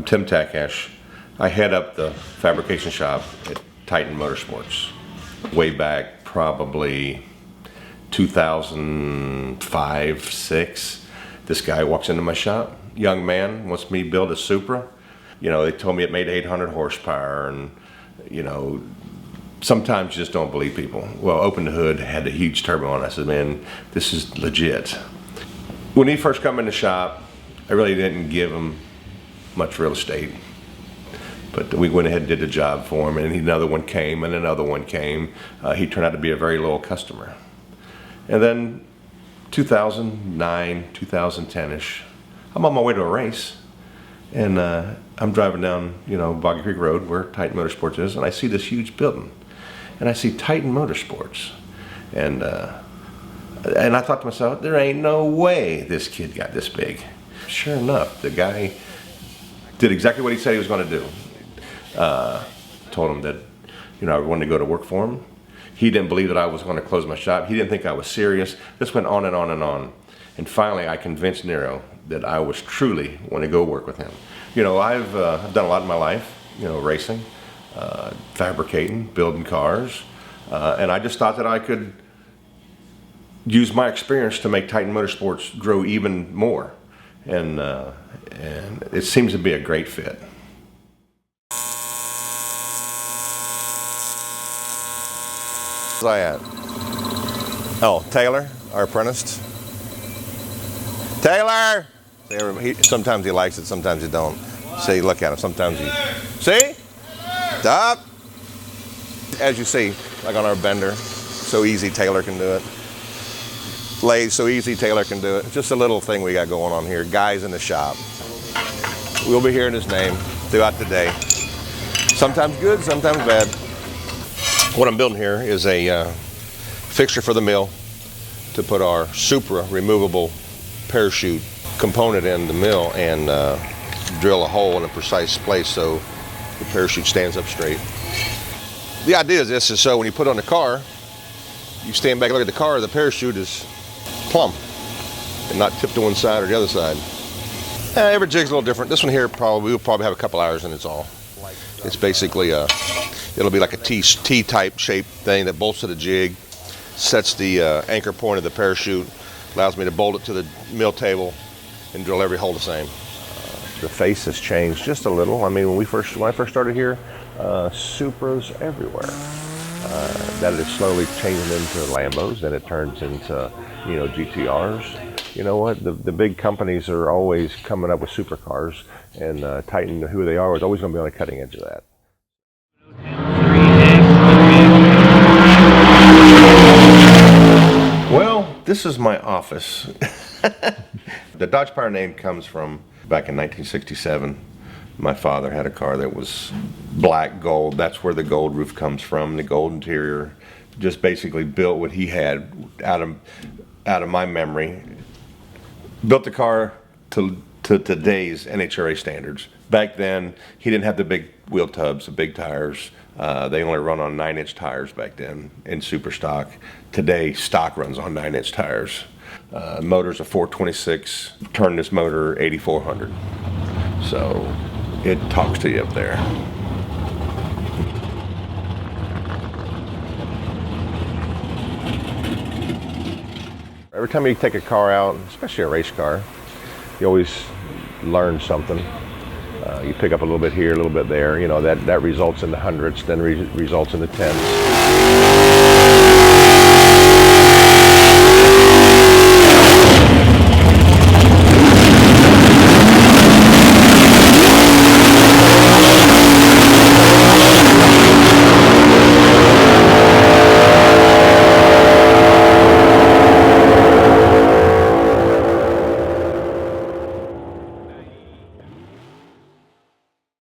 Tim Takash. I head up the fabrication shop at Titan Motorsports. Way back, probably 2005, 6. This guy walks into my shop, young man, wants me to build a Supra. You know, they told me it made 800 horsepower, and you know, sometimes you just don't believe people. Well, opened the hood, had a huge turbo on it. I said, man, this is legit. When he first come in the shop, I really didn't give him much real estate. But we went ahead and did the job for him, and another one came, and another one came. He turned out to be a very loyal customer. And then 2009, 2010-ish, I'm on my way to a race, and I'm driving down, you know, Boggy Creek Road where Titan Motorsports is, and I see this huge building, and I see Titan Motorsports, and I thought to myself, there ain't no way this kid got this big. Sure enough, the guy did exactly what he said he was going to do. Told him that, you know, I wanted to go to work for him. He didn't believe that I was going to close my shop. He didn't think I was serious. This went on and on and on. And finally, I convinced Nero that I was truly want to go work with him. You know, I've done a lot in my life, you know, racing, fabricating, building cars. And I just thought that I could use my experience to make Titan Motorsports grow even more. And it seems to be a great fit. Where's I at? Oh, Taylor, our apprentice. Taylor! Sometimes he likes it, sometimes he don't. See, look at him, sometimes he... See? Stop! As you see, like on our bender, so easy Taylor can do it. Lathe, so easy Taylor can do it. Just a little thing we got going on here. Guys in the shop. We'll be hearing his name throughout the day. Sometimes good, sometimes bad. What I'm building here is a fixture for the mill to put our Supra removable parachute component in the mill and drill a hole in a precise place so the parachute stands up straight. The idea is this is so when you put it on the car, you stand back and look at the car, the parachute is plumb and not tipped to one side or the other side. Every jig's a little different. This one here we'll probably have a couple hours and it's all. It's basically it'll be like a T-type shaped thing that bolts to the jig, sets the anchor point of the parachute, allows me to bolt it to the mill table and drill every hole the same. The face has changed just a little. I mean, when I first started here, Supras everywhere. That is slowly changing into Lambos, then it turns into, you know, GTRs. You know what? The big companies are always coming up with supercars, and Titan, who they are, is always going to be on the cutting edge of that. Well, this is my office. The Dodge Power name comes from back in 1967. My father had a car that was black gold. That's where the gold roof comes from. The gold interior. Just basically built what he had out of my memory. Built the car to today's NHRA standards. Back then, he didn't have the big wheel tubs, the big tires. They only run on 9-inch tires back then in super stock. Today, stock runs on 9-inch tires. Motor's a 426. Turned this motor 8,400. So it talks to you up there. Every time you take a car out, especially a race car, you always learn something. You pick up a little bit here, a little bit there. You know, that results in the hundreds, then results in the tens.